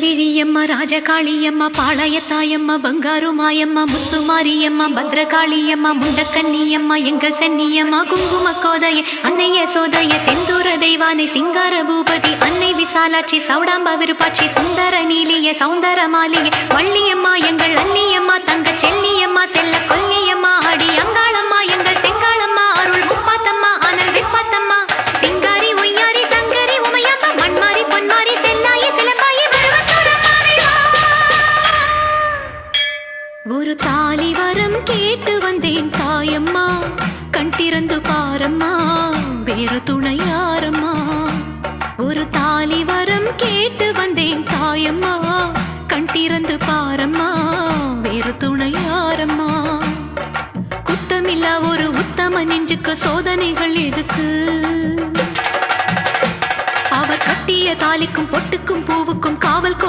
விழியம்மா ராஜகாளியம்மா பாளையத்தாயம்மா பங்காரு மாயம்மா முத்துமாரியம்மா பத்ரகாளியம்மா முண்டக்கன்னியம்மா எங்கள் சென்னியம்மா குங்கும கோதைய அன்னைய சோதைய செந்தூர தெய்வானை சிங்கார பூபதி அன்னை விசாலாட்சி சௌடாம்பா விருப்பாட்சி சுந்தர நீலிய சௌந்தர மாலிய வள்ளியம்மா எங்கள் அல்லியம்மா தங்க செல்லியம்மா செல்ல கொல்லியம்மா அடி அங்காளம்மா எங்கள் செங்காளம்மா அருள் முப்பாத்தம்மா அனல் விப்பாத்தம்மா சிங்காரி ஒய்யாரி சங்கரி உமையப்பா மண்மாரி பொன்மாரி செல்லாயி சிலம்பாயி ஒரு தாலி வரம் கேட்டு வந்தேன் தாயம்மா கண் திறந்து பாரம்மா வேறு துணையாரம்மா ஒரு தாலி வரம் கேட்டு வந்தேன் தாயம்மா கண் திறந்து பாரம்மா வேறு துணையாரம்மா குத்தமில்லா ஒரு உத்தம நெஞ்சுக்கு சோதனைகள் எதுக்கு அவர் கட்டிய தாலிக்கும் பொட்டுக்கும் பூவுக்கும் காவல்